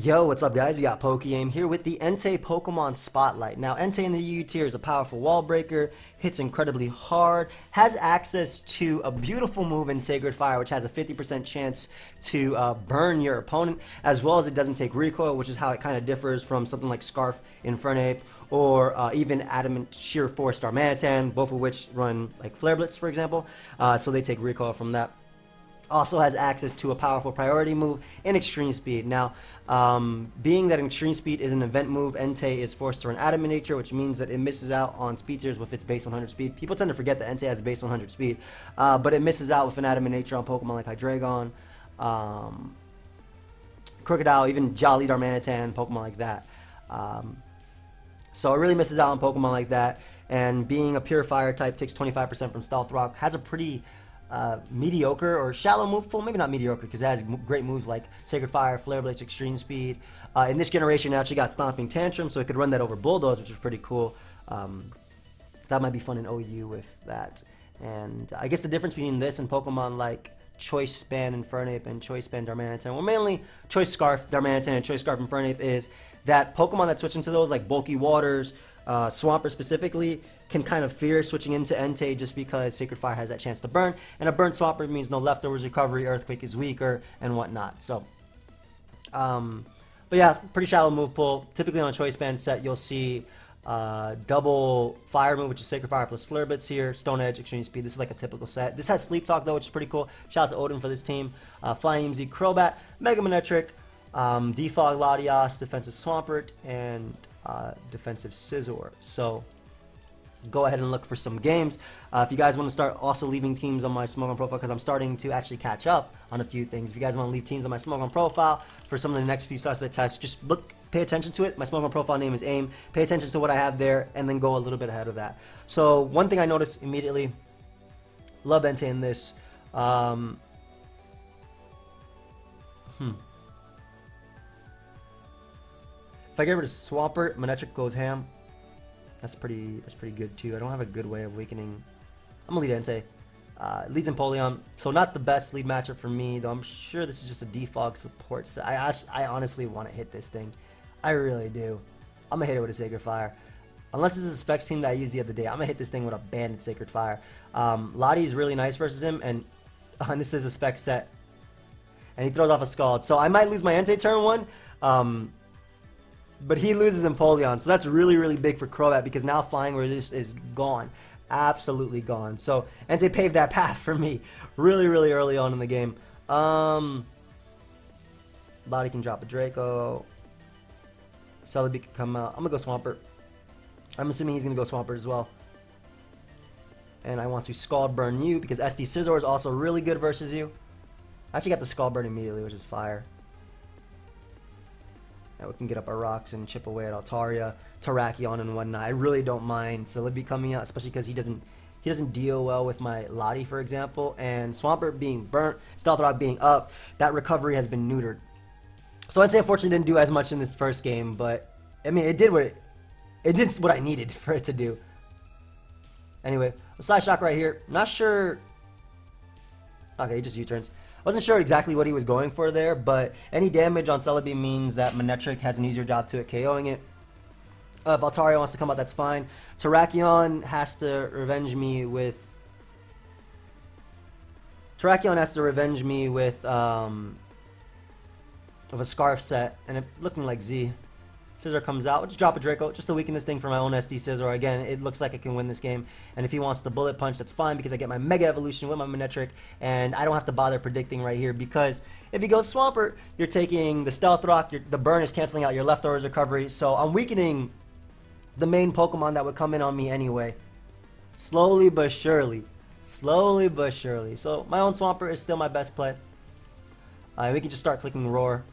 Yo, what's up guys? We got PokeaimMD here with the Entei Pokemon Spotlight. Now, Entei in the UU tier is a powerful wall breaker, hits incredibly hard, has access to a beautiful move in Sacred Fire, which has a 50% chance to burn your opponent, as well as it doesn't take recoil, which is how it kind of differs from something like Scarf Infernape, or even Adamant Sheer Force Darmanitan, both of which run like Flare Blitz, for example, so they take recoil from that. Also has access to a powerful priority move in Extreme Speed. Now, being that Extreme Speed is an event move, Entei is forced to run Adamant Nature, which means that it misses out on speed tiers with its base 100 speed. People tend to forget that Entei has a base 100 speed, but it misses out with an Adamant Nature on Pokemon like Hydreigon, Crocodile, even Jolly Darmanitan, Pokemon like that. So it really misses out on Pokemon like that, and being a pure fire type, takes 25% from Stealth Rock, has a pretty mediocre or shallow move pool, maybe not mediocre because it has great moves like Sacred Fire, Flare Blitz, Extreme Speed. In this generation, it actually got Stomping Tantrum, so it could run that over Bulldoze, which is pretty cool. That might be fun in OU with that. And I guess the difference between this and Pokemon like Choice Span Infernape and Choice Span Darmanitan, well, mainly Choice Scarf Darmanitan and Choice Scarf Infernape, is that Pokemon that switch into those, like Bulky Waters, Swampert specifically, can kind of fear switching into Entei just because Sacred Fire has that chance to burn, and a burnt Swampert means no leftovers recovery, Earthquake is weaker, and whatnot. So, but yeah, pretty shallow move pool. Typically on a Choice Band set, you'll see double Fire move, which is Sacred Fire plus Flare Blitz here, Stone Edge, Extreme Speed. This is like a typical set. This has Sleep Talk though, which is pretty cool. Shout out to Odin for this team. Flying MZ, Crobat, Mega Manectric, Defog Latias, Defensive Swampert, and defensive Scizor. So go ahead and look for some games. If you guys want to start also leaving teams on my Smogon profile, because I'm starting to actually catch up on a few things. If you guys want to leave teams on my Smogon profile for some of the next few suspect tests, just pay attention to it. My Smogon profile name is AIM. Pay attention to what I have there, and then go a little bit ahead of that. So one thing I noticed immediately, love Entei in this. If I get rid of Swampert, Manectric goes ham. That's pretty good too. I don't have a good way of weakening. I'm gonna lead Entei. Leads Empoleon, so not the best lead matchup for me, though I'm sure this is just a defog support set. I honestly want to hit this thing. I really do. I'm gonna hit it with a Sacred Fire. Unless this is a Specs team that I used the other day, I'm gonna hit this thing with a Banded Sacred Fire. Lottie is really nice versus him, and this is a Spec set. And he throws off a Scald. So I might lose my Entei turn one. But he loses Empoleon, so that's really, really big for Crobat because now Flying Resist is gone. Absolutely gone. So Entei paved that path for me really, really early on in the game. Lottie can drop a Draco. Celebi can come out. I'm going to go Swampert. I'm assuming he's going to go Swampert as well. And I want to Scald Burn you because SD Scizor is also really good versus you. I actually got the Scald Burn immediately, which is fire. We can get up our rocks and chip away at Altaria, Terrakion, and whatnot. I really don't mind Celebi coming out, especially because he doesn't deal well with my Lottie, for example. And Swampert being burnt, Stealth Rock being up, that recovery has been neutered. So I'd say unfortunately didn't do as much in this first game, but I mean it did what I needed for it to do. Anyway, a Side Shock right here. Not sure. Okay, he just U-turns. Wasn't sure exactly what he was going for there, but any damage on Celebi means that Manectric has an easier job to it, KOing it. If Altaria wants to come out, that's fine. Terrakion has to revenge me with a Scarf set, and it looking like Z. Scizor comes out. Just drop a Draco, just to weaken this thing for my own SD Scizor. Again, it looks like I can win this game. And if he wants the Bullet Punch, that's fine because I get my Mega Evolution with my Manectric, and I don't have to bother predicting right here because if he goes Swampert, you're taking the Stealth Rock, the burn is canceling out your leftovers recovery, so I'm weakening the main Pokemon that would come in on me anyway. Slowly but surely. Slowly but surely. So my own Swampert is still my best play. We can just start clicking Roar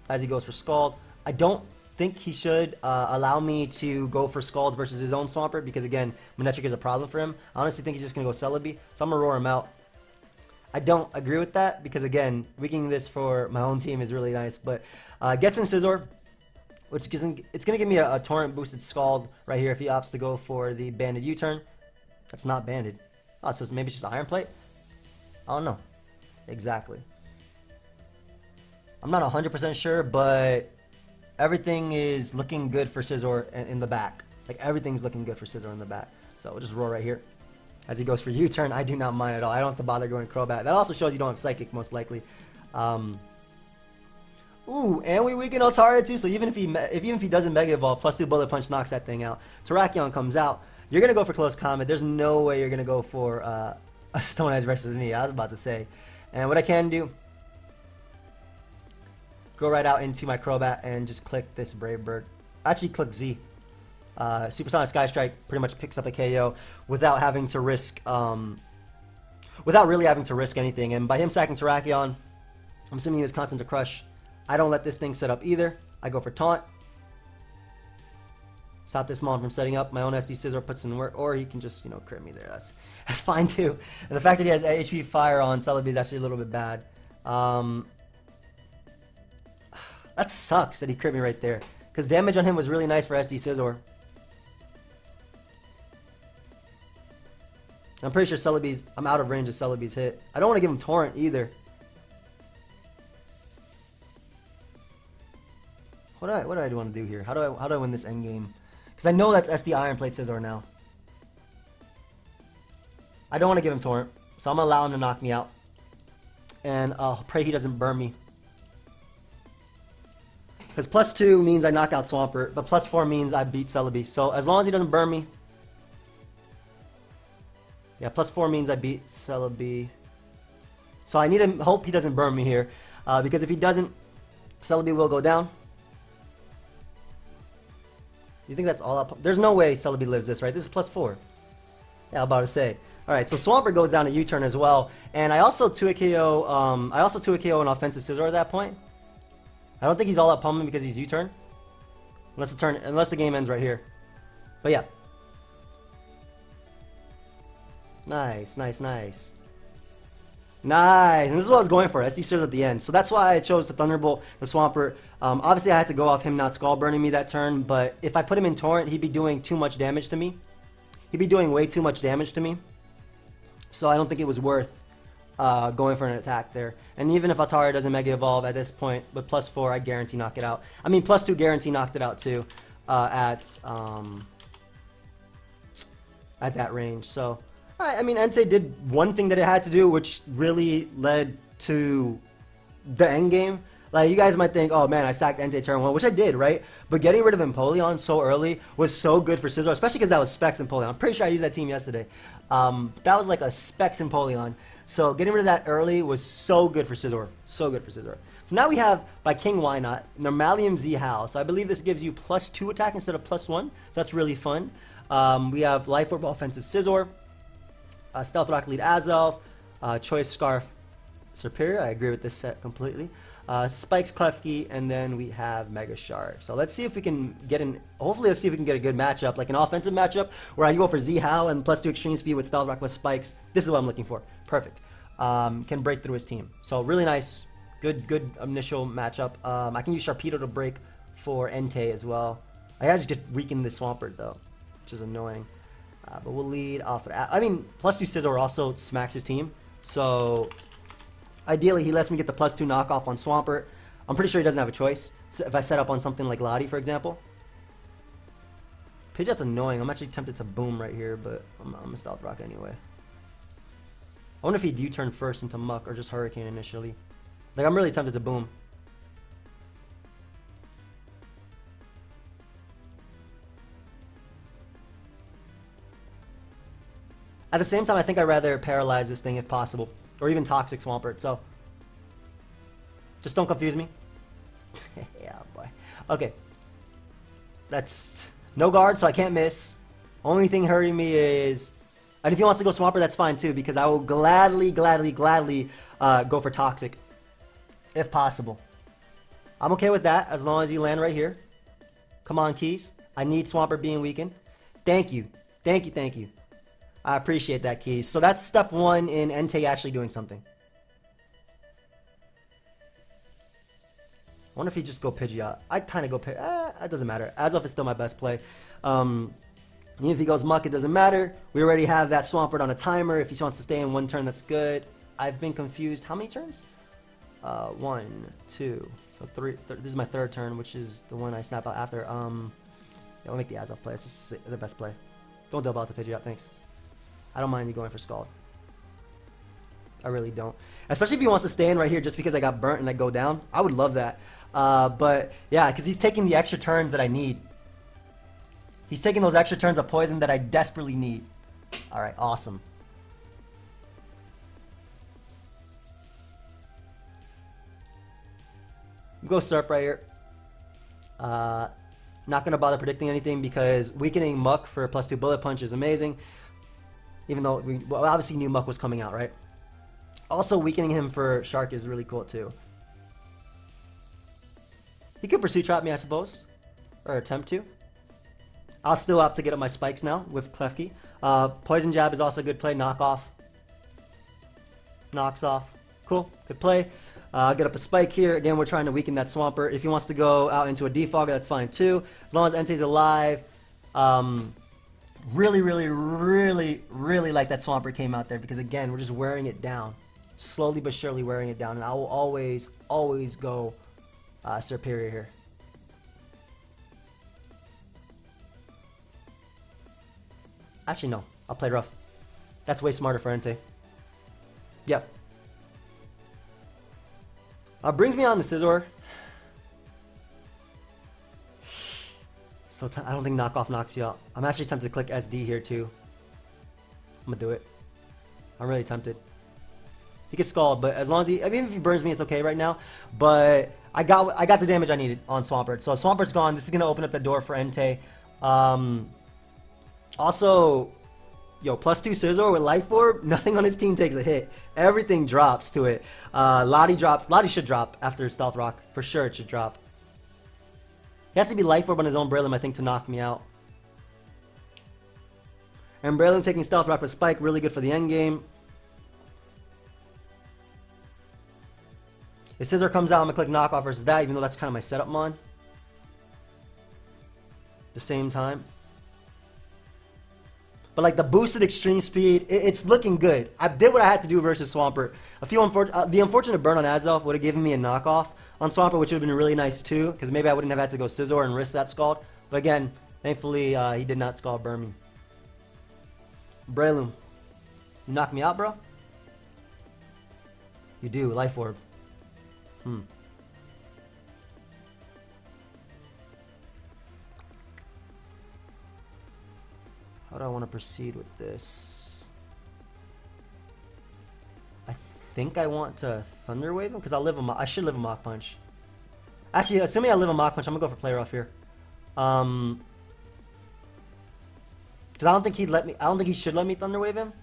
as he goes for Scald. I don't think he should allow me to go for Scald versus his own Swampert because, again, Manectric is a problem for him. I honestly think he's just going to go Celebi, so I'm going to Roar him out. I don't agree with that because, again, weakening this for my own team is really nice. But gets in Scizor, which it's going to give me a Torrent-boosted Scald right here if he opts to go for the Banded U-turn. That's not Banded. Oh, so maybe it's just Iron Plate? I don't know. Exactly. I'm not 100% sure, but everything is looking good for Scizor in the back. Like, everything's looking good for Scizor in the back. So we'll just roll right here. As he goes for U-turn, I do not mind at all. I don't have to bother going Crobat. That also shows you don't have Psychic, most likely. Ooh, and we weaken Altaria too, so even if he doesn't Mega Evolve, +2 Bullet Punch knocks that thing out. Terrakion comes out. You're going to go for Close Combat. There's no way you're going to go for a Stone Edge versus me. I was about to say. And what I can do, go right out into my Crobat and just click this Brave Bird. Actually, click Z. Supersonic Sky Strike pretty much picks up a KO without having to risk, without really having to risk anything. And by him sacking Terrakion, I'm assuming he was Constant to Crush. I don't let this thing set up either. I go for Taunt. Stop this Mon from setting up. My own SD Scizor puts in work, or he can just, you know, crit me there. That's fine too. And the fact that he has HP Fire on Celebi is actually a little bit bad. That sucks that he crit me right there, because damage on him was really nice for SD Scizor. I'm pretty sure I'm out of range of Celebi's hit. I don't want to give him Torrent either. What do I want to do here? How do I win this end game? Because I know that's SD Iron Plate Scizor now. I don't want to give him Torrent, so I'm gonna allow him to knock me out. And pray he doesn't burn me. Because +2 means I knock out Swampert, but +4 means I beat Celebi. So as long as he doesn't burn me. Yeah, +4 means I beat Celebi. So I need to hope he doesn't burn me here. Because if he doesn't, Celebi will go down. You think that's all up? There's no way Celebi lives this, right? This is +4. Yeah, I'm about to say. Alright, so Swampert goes down to U-turn as well. And I also 2 KO an offensive Scizor at that point. I don't think he's all up pumming because he's U-turn. Unless the game ends right here. But yeah. Nice, nice, nice. Nice, and this is what I was going for, SD Scizor at the end. So that's why I chose the Thunderbolt, the Swampert. Obviously I had to go off him not Skull Burning me that turn, but if I put him in Torrent, he'd be doing too much damage to me. He'd be doing way too much damage to me. So I don't think it was worth going for an attack there. And even if Altaria doesn't Mega Evolve at this point, with +4, I guarantee knock it out. I mean, +2 guarantee knocked it out too at that range. So... Alright, I mean, Entei did one thing that it had to do, which really led to the end game. Like, you guys might think, oh man, I sacked Entei turn 1, which I did, right? But getting rid of Empoleon so early was so good for Scizor, especially because that was Specs Empoleon. I'm pretty sure I used that team yesterday. That was like a Specs Empoleon. So getting rid of that early was so good for Scizor. So good for Scizor. So now we have, by King Why Not, Normalium Z Hal. So I believe this gives you +2 attack instead of +1. So that's really fun. We have Life Orb Offensive Scizor. Stealth Rock Lead Azelf, Choice Scarf Superior, I agree with this set completely. Spikes Klefki, and then we have Mega Shard. So let's see if we can get hopefully let's see if we can get a good matchup, like an offensive matchup, where I go for Z-Hal and +2 Extreme Speed with Stealth Rock plus Spikes. This is what I'm looking for. Perfect. Can break through his team. So really nice, good initial matchup. I can use Sharpedo to break for Entei as well. I gotta just weaken the Swampert though, which is annoying. But we'll lead off of that. I mean, +2 Scizor also smacks his team. So, ideally, he lets me get the +2 knockoff on Swampert. I'm pretty sure he doesn't have a choice. So if I set up on something like Lottie, for example. Pidgeot's annoying. I'm actually tempted to boom right here, but I'm going to Stealth Rock anyway. I wonder if he'd U-turn first into Muck or just Hurricane initially. Like, I'm really tempted to boom. At the same time, I think I'd rather paralyze this thing if possible. Or even Toxic Swampert, so... Just don't confuse me. Yeah, boy. Okay. That's... No guard, so I can't miss. Only thing hurting me is... And if he wants to go Swampert, that's fine too, because I will gladly go for Toxic. If possible. I'm okay with that, as long as you land right here. Come on, Keys. I need Swampert being weakened. Thank you. Thank you, thank you. I appreciate that, Keys. So that's step 1 in Entei actually doing something. I wonder if he just go Pidgeot. I'd kind of go Pidgeot. It doesn't matter. Azelf is still my best play. Even if he goes Muck, it doesn't matter. We already have that Swampert on a timer. If he wants to stay in 1 turn, that's good. I've been confused. How many turns? 1, 2, so 3. This is my third turn, which is the one I snap out after. Yeah, we'll make the Azoth play. This is the best play. Don't double out to Pidgeot, thanks. I don't mind you going for Scald. I really don't. Especially if he wants to stay in right here just because I got burnt and I go down. I would love that. But yeah, because he's taking the extra turns that I need. He's taking those extra turns of poison that I desperately need. Alright, awesome. Go Surp right here. Not going to bother predicting anything because weakening Muck for +2 Bullet Punch is amazing. Even though we obviously knew Muck was coming out, right? Also, weakening him for Shark is really cool too. He could Pursuit Trap me, I suppose. Or attempt to. I'll still have to get up my spikes now with Klefki. Poison Jab is also a good play. Knock off. Knocks off. Cool. Good play. Get up a spike here. Again, we're trying to weaken that Swampert. If he wants to go out into a Defogger, that's fine too. As long as Entei's alive. Really like that Swampert came out there because, again, we're just wearing it down. Slowly but surely wearing it down. And I will always go Superior here. Actually, no. I'll play rough. That's way smarter for Entei. Yep. Brings me on to Scizor. So I don't think knockoff knocks you out. I'm actually tempted to click SD here too. I'm gonna do it. I'm really tempted. He gets Scald, but as long as he, I mean, if he burns me, it's okay right now. But I got the damage I needed on Swampert. So Swampert's gone. This is gonna open up the door for Entei. Also, yo, +2 Scizor with Life Orb. Nothing on his team takes a hit. Everything drops to it. Lottie drops. Lottie should drop after Stealth Rock. For sure it should drop. He has to be Life Orb on his own Breloom, I think, to knock me out. And Breloom taking Stealth Rock with Spike, really good for the end game. If Scizor comes out, I'm going to click Knockoff versus that, even though that's kind of my setup mon. At the same time. But like the boosted extreme speed, it's looking good. I did what I had to do versus Swampert. The unfortunate burn on Azoth would have given me a knockoff on Swampert, which would have been really nice too, because maybe I wouldn't have had to go Scizor and risk that Scald. But again, thankfully he did not Scald burn me. Breloom, you knock me out, bro? You do, Life Orb. How do I want to proceed with this? I think I want to Thunder Wave him because I should live a Mach Punch. Actually, assuming I live a Mach Punch, I'm gonna go for Play Rough here. Because I don't think he'd let me. I don't think he should let me Thunder Wave him.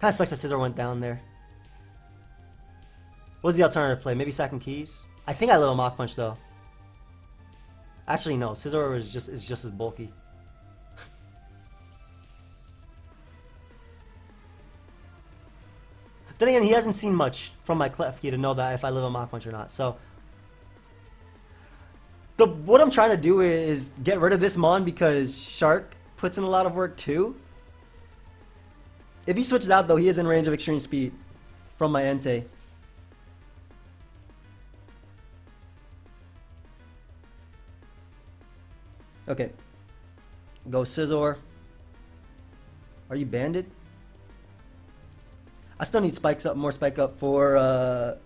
Kind of sucks that Scizor went down there. What's the alternative play? Maybe Sack and Keys. I think I live a Mach Punch though. Actually, no. Scizor is just as bulky. Then again, he hasn't seen much from my Klefki to know that if I live a Mach Punch or not. So, what I'm trying to do is get rid of this Mon because Shark puts in a lot of work too. If he switches out though, he is in range of extreme speed from my Entei. Okay. Go Scizor. Are you banded? I still need spikes up, more spike up for I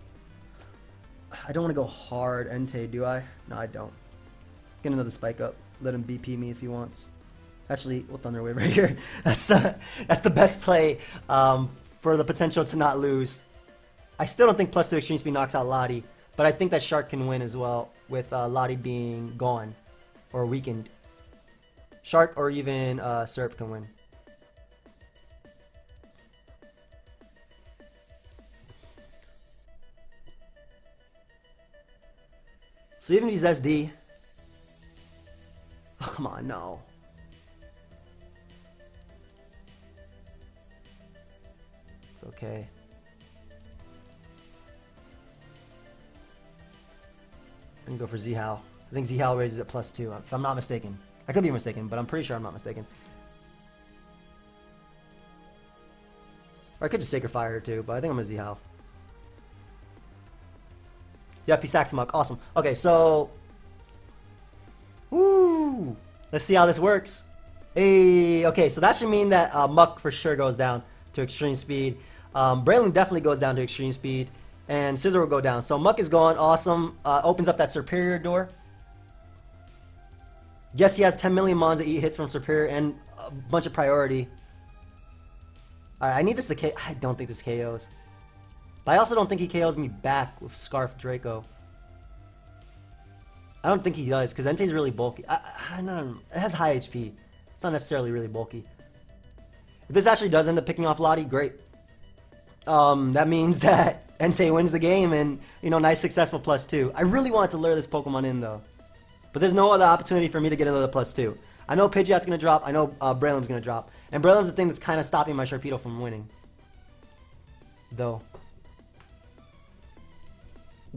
don't want to go hard Entei, do I? No, I don't. Get another spike up. Let him BP me if he wants. Actually, we'll Thunder Wave right here. That's the best play for the potential to not lose. I still don't think +2 extreme speed knocks out Lottie, but I think that Shark can win as well with Lottie being gone or weakened. Shark or even Serp can win. So even if he's SD, oh come on, no. It's okay. I'm gonna go for Z-Hal. I think Z-Hal raises it +2, if I'm not mistaken. I could be mistaken, but I'm pretty sure I'm not mistaken. Or I could just Sacred Fire here too, but I think I'm gonna Z how. Yep, he sacks Muck. Awesome. Okay, so... Woo! Let's see how this works. Hey, okay, so that should mean that Muck for sure goes down to extreme speed. Braylon definitely goes down to extreme speed. And Scizor will go down. So Muck is gone. Awesome. Opens up that Superior door. Yes, he has 10 million mons that eat hits from Superior and a bunch of priority. Alright, I need this to KO. I don't think this KOs. But I also don't think he KOs me back with Scarf Draco. I don't think he does, because Entei's really bulky. I don't know. It has high HP. It's not necessarily really bulky. If this actually does end up picking off Lottie, great. That means that Entei wins the game and, you know, nice successful +2. I really wanted to lure this Pokemon in, though. But there's no other opportunity for me to get another +2. I know Pidgeot's going to drop. I know Breloom's going to drop. And Breloom's the thing that's kind of stopping my Sharpedo from winning. Though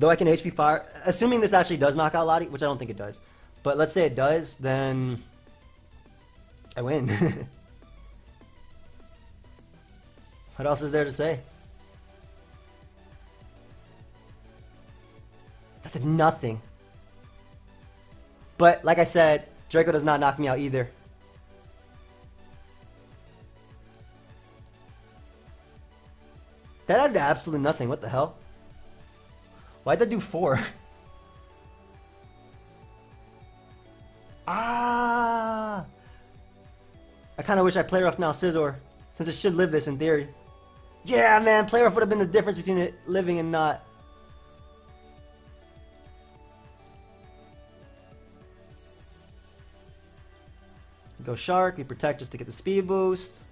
I can HP Fire. Assuming this actually does knock out Lottie, which I don't think it does. But let's say it does, then I win. What else is there to say? That's nothing. But like I said, Draco does not knock me out either. That had absolutely nothing. What the hell? Why'd that do 4? Ah! I kind of wish I play rough now, Scizor, since it should live this in theory. Yeah, man, play rough would have been the difference between it living and not. Go Shark, we protect just to get the speed boost.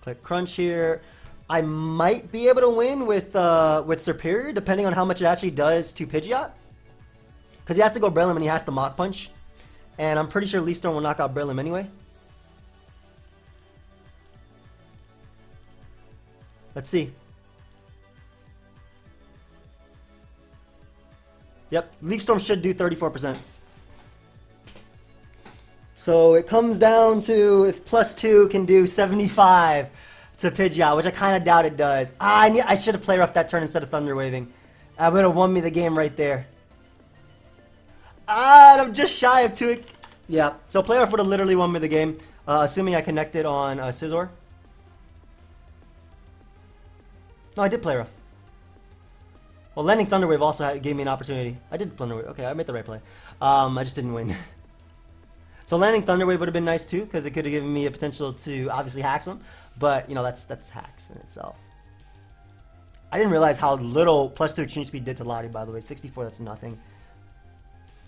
Click Crunch here. I might be able to win with Superior, depending on how much it actually does to Pidgeot. Because he has to go Breloom and he has to Mach Punch. And I'm pretty sure Leaf Storm will knock out Breloom anyway. Let's see. Yep, Leaf Storm should do 34%. So it comes down to if +2 can do 75 to Pidgeot, which I kind of doubt it does. I should have played rough that turn instead of Thunder Waving. I would have won me the game right there. I'm just shy of 2. Yeah, so play rough would have literally won me the game, assuming I connected on Scizor. No, I did play rough. Well, landing Thunder Wave also gave me an opportunity. I did Thunder Wave. Okay, I made the right play. I just didn't win. So landing Thunder Wave would have been nice too, because it could have given me a potential to obviously hack them. But you know that's hacks in itself. I didn't realize how little +2 extreme speed did to Lottie, by the way. 64, that's nothing.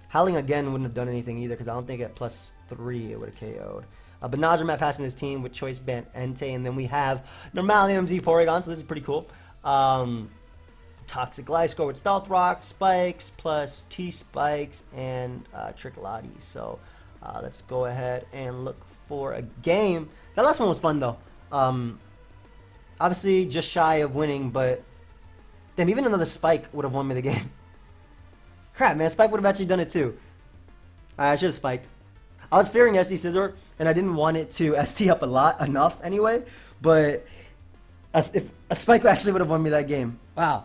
Howling again wouldn't have done anything either, because I don't think at +3 it would have KO'd. But Najamat passed me this team with Choice Band Entei, and then we have Normal MD Porygon, so this is pretty cool. Toxic Gliscor with Stealth Rock, Spikes, plus T-Spikes, and Trick Lottie. So let's go ahead and look for a game. That last one was fun, though. Obviously, just shy of winning, but damn, even another Spike would have won me the game. Crap, man, Spike would have actually done it too. I should have spiked. I was fearing SD Scizor, and I didn't want it to ST up enough anyway, but if a Spike actually would have won me that game. Wow.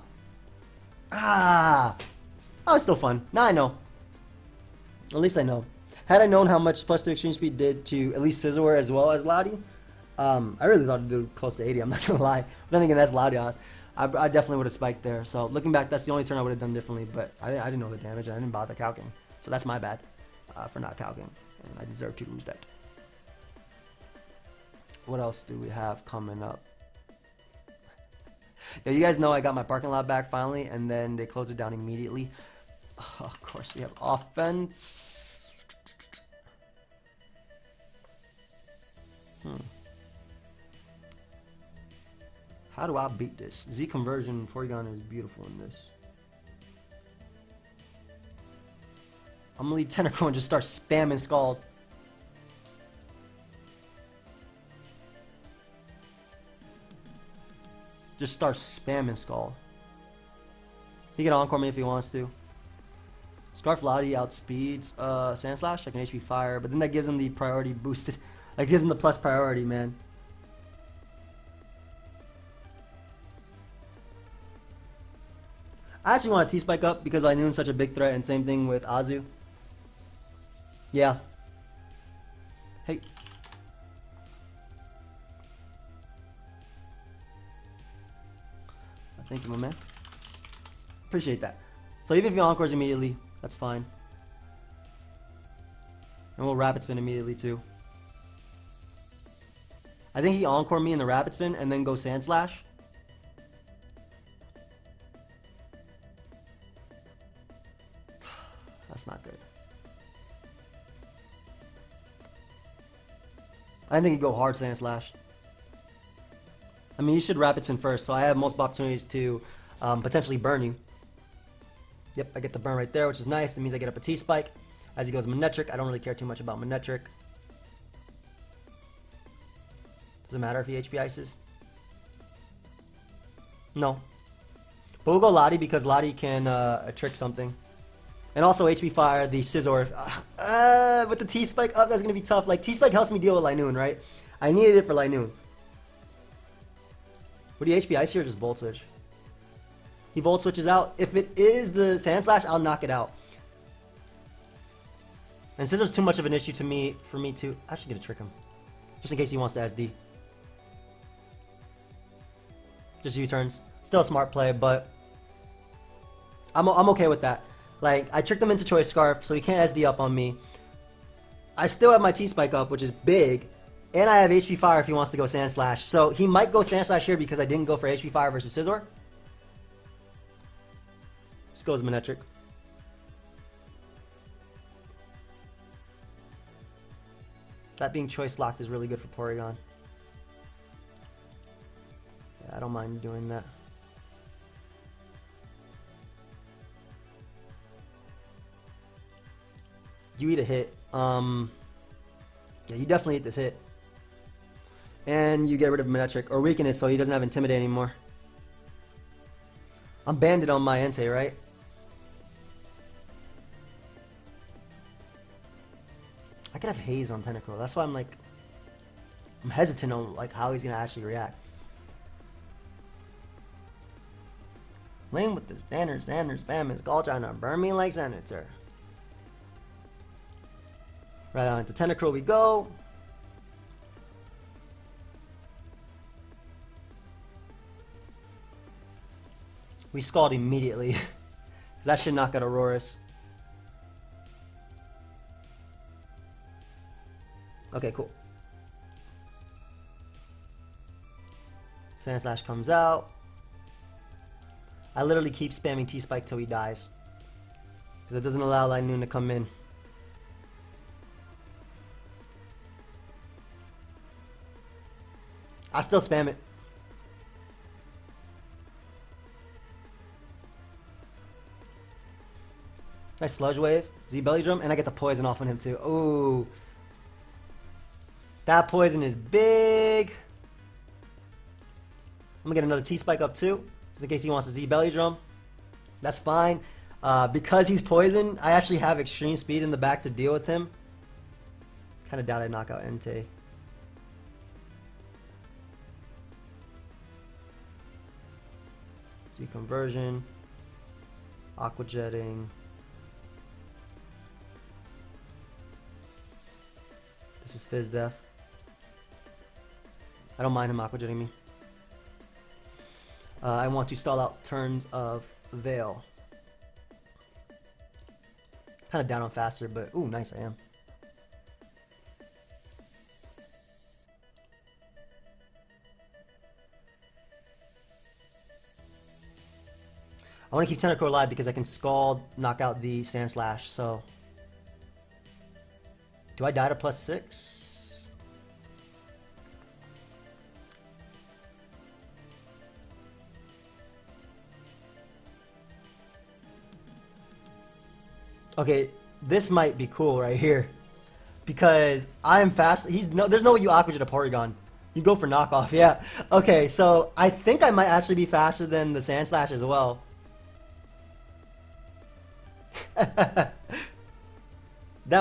Oh, it's still fun. Now I know. At least I know. Had I known how much +2 extreme speed did to at least Scizor as well as Lottie, I really thought it'd do close to 80, I'm not gonna lie. But then again, that's Lottie. I definitely would have spiked there. So looking back, that's the only turn I would have done differently, but I didn't know the damage and I didn't bother calcing. So that's my bad for not calcing, and I deserve to lose that. What else do we have coming up? Yeah, you guys know I got my parking lot back finally, and then they closed it down immediately. Oh, of course, we have offense. How do I beat this? Z conversion Porygon is beautiful in this. I'm gonna lead Tentacruel and just start spamming Scald. Just start spamming Scald. He can Encore me if he wants to. Scarf Lottie outspeeds Sandslash. I can HP Fire, but then that gives him the priority boosted. That gives him the plus priority, man. I actually want to T-Spike up because Linoon's such a big threat, and same thing with Azu. Yeah. Hey. Thank you, my man. Appreciate that. So even if he encores immediately, that's fine. And we'll rapid spin immediately too. I think he encore me in the rapid spin and then go Sand Slash. That's not good. I think he'd go hard Sand Slash. I mean, you should rapid spin first, so I have multiple opportunities to potentially burn you. Yep, I get the burn right there, which is nice. That means I get up a T-Spike. As he goes Manectric, I don't really care too much about Manectric. Doesn't matter if he HP ices. No. But we'll go Lottie because Lottie can trick something. And also HP Fire, the Scizor. With the T-Spike up, that's going to be tough. Like, T-Spike helps me deal with Linoon, right? I needed it for Linoon. Would he HP Ice here or just Volt Switch? He Volt Switches out. If it is the Sand Slash, I'll knock it out. And Scizor's too much of an issue to me for me to actually get to trick him. Just in case he wants to SD. Just U-turns. Still a smart play, but I'm okay with that. Like, I tricked him into Choice Scarf, so he can't SD up on me. I still have my T-Spike up, which is big. And I have HP Fire if he wants to go Sand Slash. So he might go Sand Slash here because I didn't go for HP Fire versus Scizor. This goes Manectric. That being choice locked is really good for Porygon. Yeah, I don't mind doing that. You eat a hit. Yeah, you definitely eat this hit. And you get rid of Manectric, or weaken it so he doesn't have Intimidate anymore. I'm banded on my Entei, right? I could have Haze on Tentacruel. That's why I'm like, I'm hesitant on like how he's gonna actually react. Lane with this Sanders, spam his Gall trying to burn me like Senator. Right on into Tentacruel we go. We Scald immediately. Because that should knock out Aurorus. Okay, cool. Sand Slash comes out. I literally keep spamming T-Spike till he dies. Because it doesn't allow Linoon to come in. I still spam it. Nice Sludge Wave, Z Belly Drum, and I get the poison off on him too. Ooh. That poison is big. I'm gonna get another T-Spike up too, just in case he wants a Z Belly Drum. That's fine. Because he's poisoned, I actually have extreme speed in the back to deal with him. Kinda doubt I'd knock out Entei. Z Conversion. Aqua Jetting. This is Fizz Death. I don't mind him Aqua Jetting me. I want to stall out turns of Veil. Kind of down on faster, but ooh, nice I am. I want to keep Tentacruel alive because I can Scald, knock out the Sand Slash, so... Do I die to +6? Okay, this might be cool right here. Because I'm fast. There's no way you Aqua Jet a Porygon. You go for knockoff, yeah. Okay, so I think I might actually be faster than the Sand Slash as well. That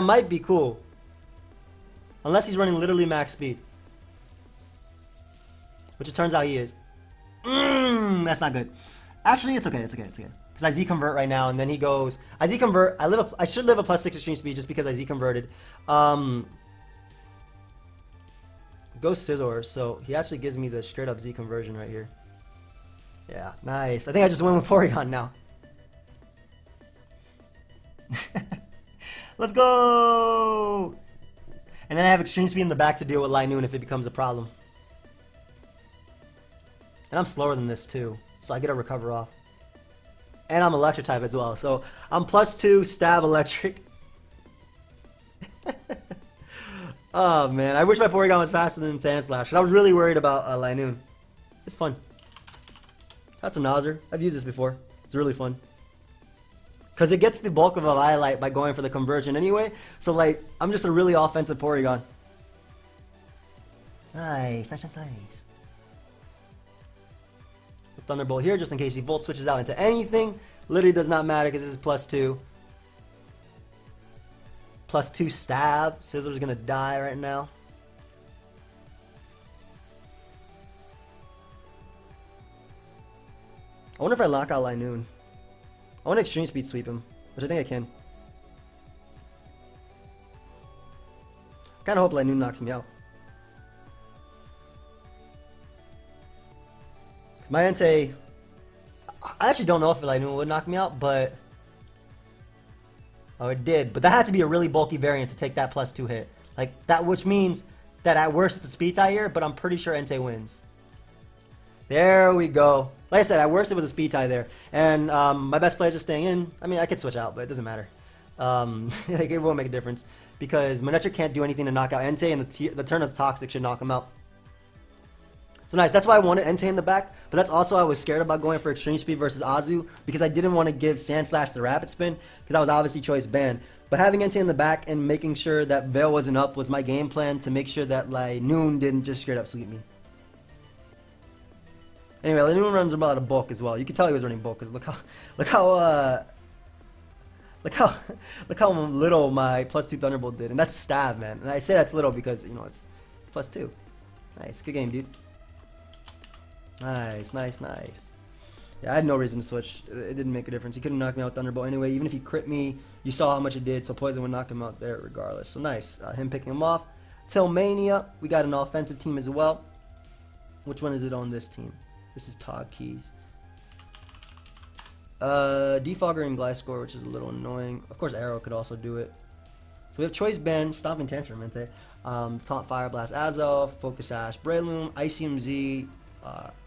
might be cool. Unless he's running literally max speed. Which it turns out he is. That's not good. Actually, it's okay. It's okay. It's okay. Because I Z convert right now, and then he goes. I Z convert. I should live a +6 extreme speed just because I Z converted. Go Scizor. So he actually gives me the straight up Z conversion right here. Yeah, nice. I think I just went with Porygon now. Let's go! And then I have extreme speed in the back to deal with Linoon if it becomes a problem. And I'm slower than this too, so I get a recover off. And I'm electric type as well, so I'm +2 stab electric. Oh man, I wish my Porygon was faster than Sandslash, because I was really worried about Linoon. It's fun. That's a Nozer. I've used this before. It's really fun. Because it gets the bulk of a highlight by going for the conversion anyway. So, like, I'm just a really offensive Porygon. Nice, nice, nice, nice. Thunderbolt here, just in case he Volt switches out into anything. Literally does not matter because this is +2. +2 stab. Scissor's going to die right now. I wonder if I lock out Linoon. I want to extreme speed sweep him, which I think I can. Kind of hope Linoon knocks me out. My Entei, I actually don't know if Linoon would knock me out, but oh, it did. But that had to be a really bulky variant to take that +2 hit, like that, which means that at worst it's a speed tie here, but I'm pretty sure Entei wins. There we go. Like I said, at worst it was a speed tie there, and my best play is just staying in. I mean, I could switch out, but it doesn't matter. Like, it won't make a difference because Manectric can't do anything to knock out Entei, and the turn of Toxic should knock him out. So nice. That's why I wanted Entei in the back, but that's also why I was scared about going for extreme speed versus Azu, because I didn't want to give Sandslash the rapid spin because I was obviously choice banned. But having Entei in the back and making sure that Veil wasn't up was my game plan to make sure that Linoon didn't just straight up sweep me. Anyway, Linoon runs a lot of bulk as well. You can tell he was running bulk because look how little my +2 Thunderbolt did, and that's stab, man. And I say that's little because you know it's +2. Nice, good game, dude. Nice, nice, nice. Yeah, I had no reason to switch. It didn't make a difference. He couldn't knock me out with Thunderbolt anyway. Even if he crit me, you saw how much it did, so Poison would knock him out there regardless. So nice. Him picking him off. Till Mania, we got an offensive team as well. Which one is it on this team? This is Todd Keys. Defogger and Gliscor, which is a little annoying. Of course, Arrow could also do it. So we have Choice Bend, Stomping Tantrum, Entei, Taunt Fire Blast Azelf, Focus Ash, Breloom, ICMZ,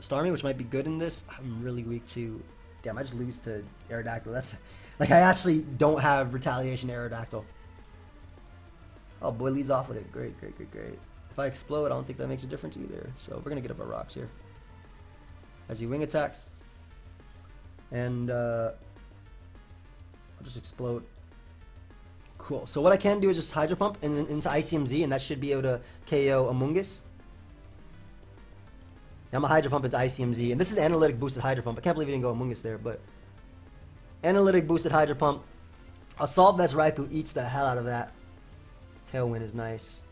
Starmie, which might be good in this. I'm really weak to. Damn, I just lose to Aerodactyl. That's like I actually don't have Retaliation Aerodactyl. Oh boy, leads off with it. Great, great, great, great. If I explode, I don't think that makes a difference either. So we're gonna get up our rocks here. As he wing attacks, and I'll just explode. Cool. So what I can do is just Hydro Pump and then into ICMZ, and that should be able to KO Amoonguss. I'm a Hydro Pump into ICMZ, and this is Analytic Boosted Hydro Pump. I can't believe he didn't go Amoonguss there, but Analytic Boosted Hydro Pump. Assault Vest Raikou eats the hell out of that. Tailwind is nice.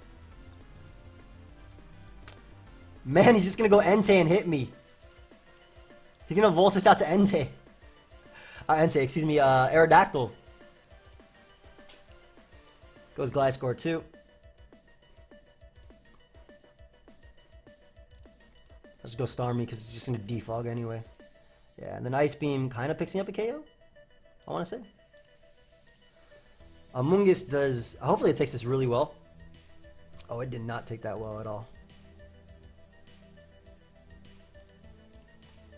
Man, he's just gonna go Entei and hit me. He's gonna Voltage out to Entei. Entei, excuse me, Aerodactyl. Goes Gliscor too. Let's just go Starmie because it's just gonna defog anyway. Yeah, and then Ice Beam kind of picks me up a KO, I want to say. Amoonguss does. Hopefully, it takes this really well. Oh, it did not take that well at all.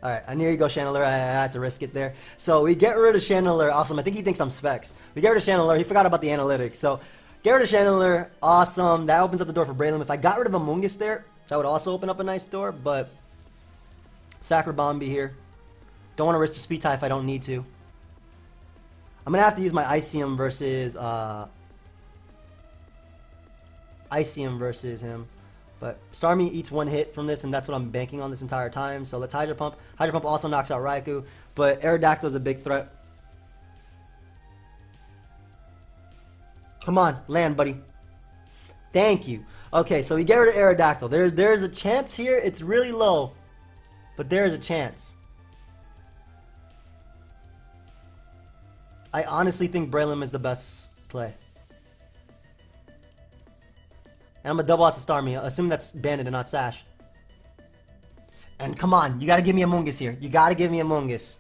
Alright, I knew you go Channeler. I had to risk it there. So we get rid of Channeler. Awesome. I think he thinks I'm Specs. We get rid of Channeler. He forgot about the analytics. So get rid of Channeler. Awesome. That opens up the door for Breloom. If I got rid of Amoonguss there, that would also open up a nice door. But Sacre Bombi here. Don't want to risk the speed tie if I don't need to. I'm going to have to use my Icium versus him. But Starmie eats one hit from this, and that's what I'm banking on this entire time. So let's Hydro Pump. Hydro Pump also knocks out Raikou, but Aerodactyl is a big threat. Come on, land, buddy. Thank you. Okay, so we get rid of Aerodactyl. There's a chance here. It's really low, but there is a chance. I honestly think Breloom is the best play. And I'm gonna double out to Starmie, assuming that's Bandit and not Sash. And come on, you gotta give me a Mungus here. You gotta give me a Mungus.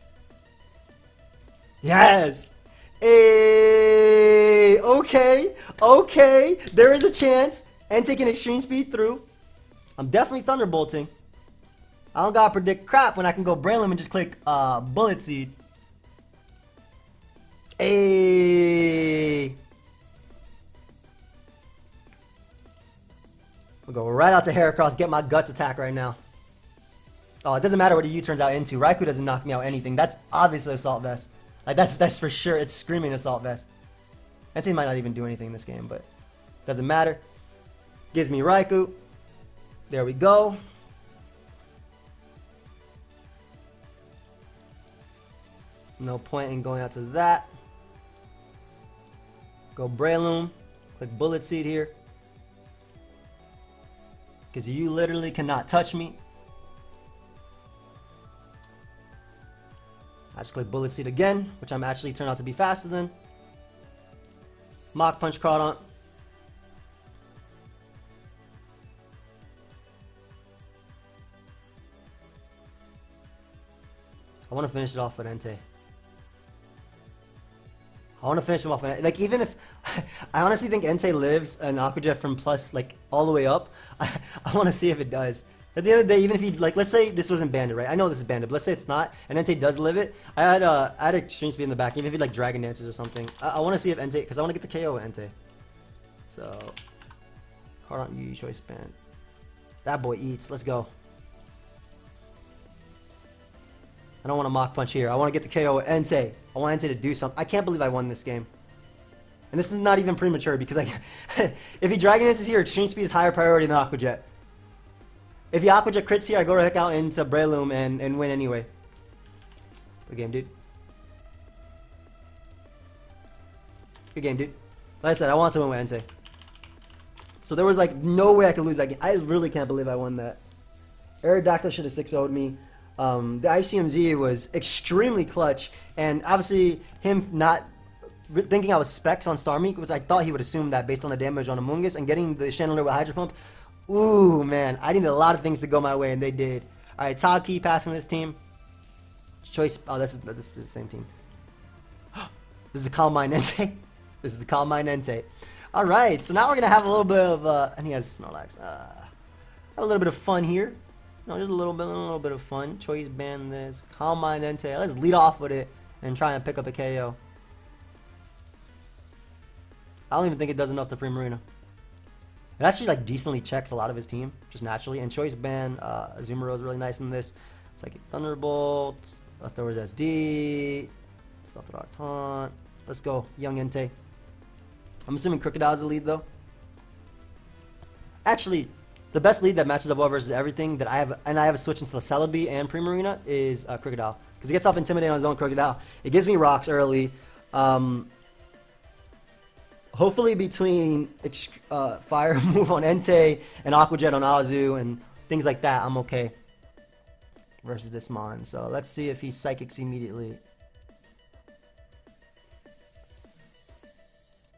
Yes! Hey, okay, okay. There is a chance. And taking extreme speed through. I'm definitely Thunderbolting. I don't gotta predict crap when I can go Breloom and just click Bullet Seed. Hey! We'll go right out to Heracross, get my Guts attack right now. Oh, it doesn't matter what a U turns out into. Raikou doesn't knock me out anything. That's obviously Assault Vest. Like, that's for sure. It's screaming Assault Vest. Entei might not even do anything in this game, but doesn't matter. Gives me Raikou. There we go. No point in going out to that. Go Breloom. Click Bullet Seed here. Because you literally cannot touch me. I just click Bullet Seed again, which I'm actually turned out to be faster than. Mach Punch Crawdaunt. I want to finish it off with Entei. I want to finish him off with, like, even if I honestly think Entei lives an Aqua Jet from plus, like, all the way up. I want to see if it does. At the end of the day, even if he, like, let's say this wasn't Bandit, right? I know this is Bandit, but let's say it's not, and Entei does live it. I had extreme speed in the back, even if he, like, Dragon Dances or something. I want to see if Entei, because I want to get the KO with Entei. So, Card on you, Choice Band. That boy eats. Let's go. I don't want to Mach Punch here. I want to get the KO with Entei. I want Entei to do something. I can't believe I won this game. And this is not even premature because if he Dragon Dances here, Extreme Speed is higher priority than Aqua Jet. If he Aqua Jet crits here, I go right out into Breloom and win anyway. Good game, dude. Good game, dude. Like I said, I want to win with Entei. So there was like no way I could lose that game. I really can't believe I won that. Aerodactyl should have 6-0'd me. The ICMZ was extremely clutch, and obviously him not thinking I was Specs on Starmie, because I thought he would assume that based on the damage on Amoonguss, and getting the Chandelier with Hydro Pump. Ooh, man, I needed a lot of things to go my way, and they did. All right, Todd Key passing this team. Choice. Oh, this is the same team. This is the Calm Mind Entei. This is the Calm Mind Entei. All right, so now we're gonna have a little bit of and he has Snorlax. Have a little bit of fun here. No, just a little bit of fun. Choice Band this. Calm Mind Entei. Let's lead off with it and try and pick up a KO. I don't even think it does enough to Primarina. It actually like decently checks a lot of his team, just naturally. And Choice Band, Azumarill is really nice in this. Psychic Thunderbolt, Leftovers SD, Stealth Rock Taunt. Let's go, young Entei. I'm assuming Crocodile is the lead though. Actually, the best lead that matches up well versus everything that I have, and I have a switch into the Celebi and Primarina, is Crocodile. Because it gets off Intimidate on his own Crocodile. It gives me rocks early. Hopefully between Fire move on Entei and Aqua Jet on Azu and things like that, I'm okay. Versus this Mon. So let's see if he Psychics immediately.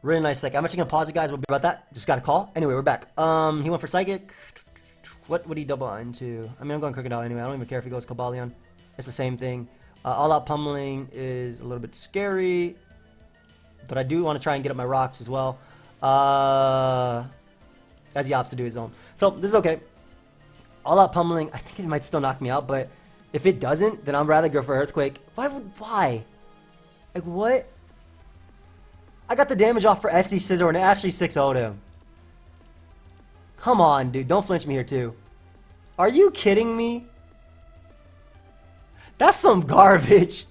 Really nice Psychic. I'm actually going to pause it, guys. We'll be about that. Just got a call. Anyway, we're back. He went for Psychic. What would he double into? I mean, I'm going Crocodile anyway. I don't even care if he goes Cobalion. It's the same thing. All-out Pummeling is a little bit scary. But I do want to try and get up my rocks as well. As he opts to do his own. So, this is okay. All-out Pummeling, I think it might still knock me out. But if it doesn't, then I'd rather go for Earthquake. Why? Like, what? I got the damage off for SD Scizor and it actually 6-0'd him. Come on, dude. Don't flinch me here, too. Are you kidding me? That's some garbage.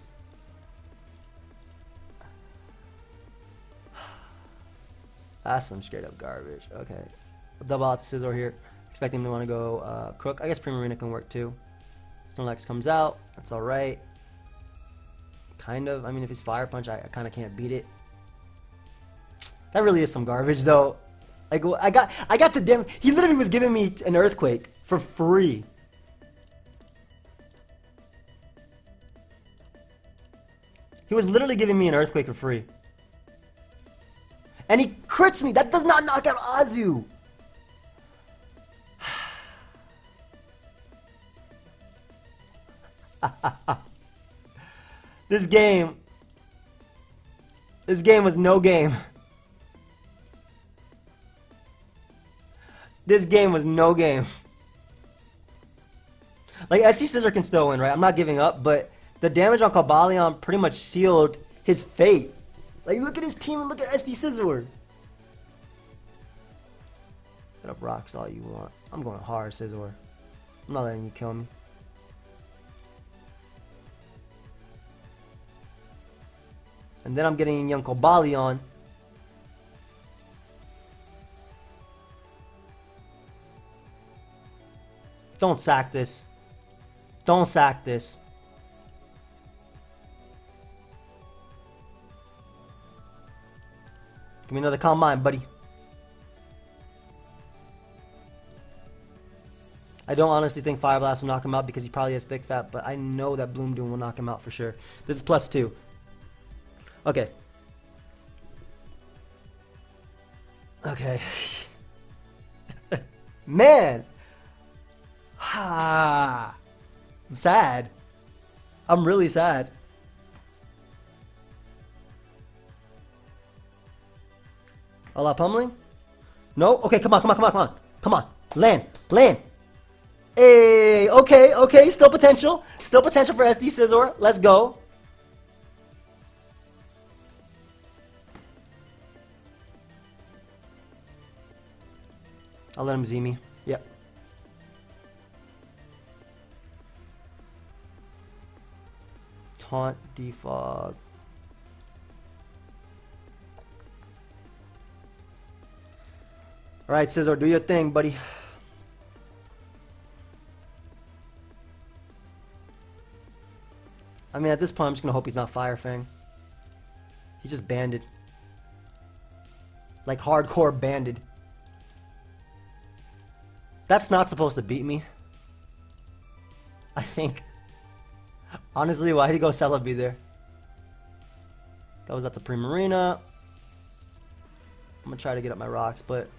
That's some straight up garbage. Okay. Double out to Scizor here. Expecting him to want to go Crook. I guess Primarina can work, too. Snorlax comes out. That's alright. Kind of. I mean, if he's Fire Punch, I kind of can't beat it. That really is some garbage, though. Like, I got the damn. He literally was giving me an Earthquake for free. He was literally giving me an Earthquake for free. And he crits me! That does not knock out Azu! This game was no game. This game was no game. Like, SD Scissor can still win, right? I'm not giving up, but the damage on Cobalion pretty much sealed his fate. Like, look at his team and look at SD Scissor. Get up rocks all you want. I'm going hard, Scissor. I'm not letting you kill me. And then I'm getting young Cobalion. Don't sack this. Don't sack this. Give me another calm mind, buddy. I don't honestly think Fire Blast will knock him out because he probably has Thick Fat, but I know that Bloom Doom will knock him out for sure. This is +2. Okay. Okay. Man! I'm sad. I'm really sad. A lot pummeling? No? Okay, come on, come on, come on, come on. Come on. Land. Land. Hey, okay, okay. Still potential. Still potential for SD Scizor. Let's go. I'll let him Z me. Yep. Taunt, defog. Alright, Scizor, do your thing, buddy. I mean, at this point, I'm just gonna hope he's not Fire Fang. He's just banded. Like, hardcore banded. That's not supposed to beat me. I think. Honestly, why did he go Celebi there? That was at the Primarina. I'm gonna try to get up my rocks, but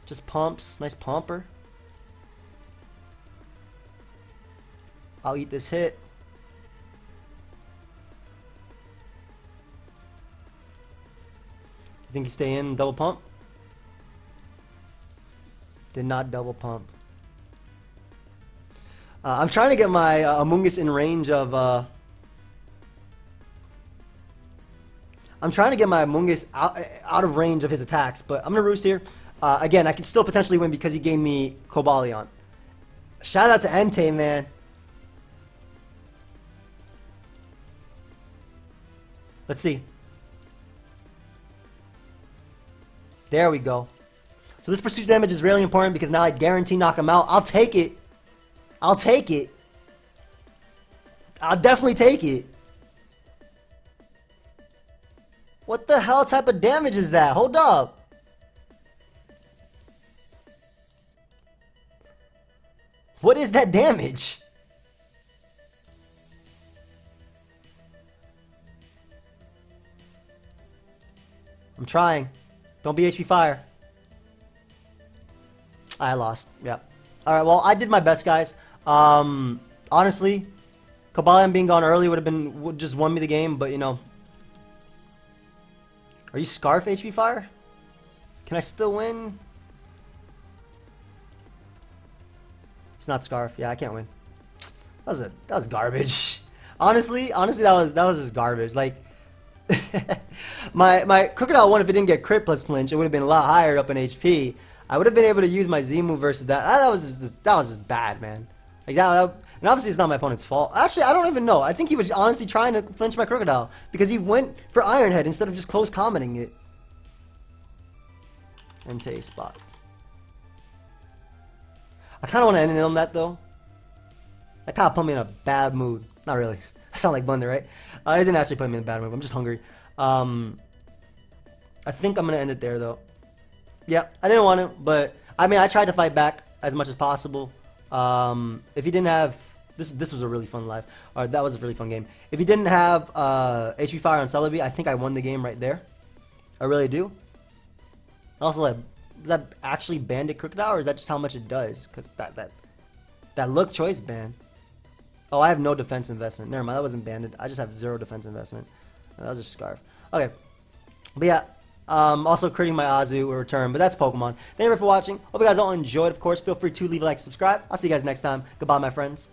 just pumps. Nice pumper. I'll eat this hit. You think he stay in double pump? Did not double pump. I'm trying to get my Amoonguss in range of. I'm trying to get my Amoonguss out of range of his attacks, but I'm gonna roost here. Again, I could still potentially win because he gave me Cobalion. Shout out to Entei, man. Let's see. There we go. So this pursuit damage is really important because now I guarantee knock him out. I'll take it. I'll take it. I'll definitely take it. What the hell type of damage is that? Hold up. What is that damage? I'm trying. Don't be HP Fire. I lost. Yeah. Alright, well, I did my best, guys. Honestly, Cobalion being gone early would just won me the game, but you know. Are you Scarf HP Fire? Can I still win? It's not Scarf. Yeah, I can't win. That was garbage. Honestly, that was just garbage. Like my Crocodile one, if it didn't get crit plus flinch, it would have been a lot higher up in HP. I would have been able to use my Z move versus that. That was just bad, man. Like that, and obviously it's not my opponent's fault. Actually, I don't even know. I think he was honestly trying to flinch my Crocodile because he went for Iron Head instead of just close commenting it. Entei spot. I kind of want to end on that though. That kind of put me in a bad mood. Not really. I sound like Bunder, right? It didn't actually put me in a bad mood. I'm just hungry. I think I'm gonna end it there though. Yeah, I didn't want to, but I mean, I tried to fight back as much as possible. If he didn't have, This was a really fun live. That was a really fun game. If you didn't have HP Fire on Celebi, I think I won the game right there. I really do. Also, like, does that actually bandit Crocodile, or is that just how much it does? Because that look choice ban. Oh, I have no defense investment. Never mind, that wasn't banded. I just have 0 defense investment. That was just Scarf. Okay. But yeah, also critting my Azu will return, but that's Pokemon. Thank you for watching. Hope you guys all enjoyed. Of course, feel free to leave a like, subscribe. I'll see you guys next time. Goodbye, my friends.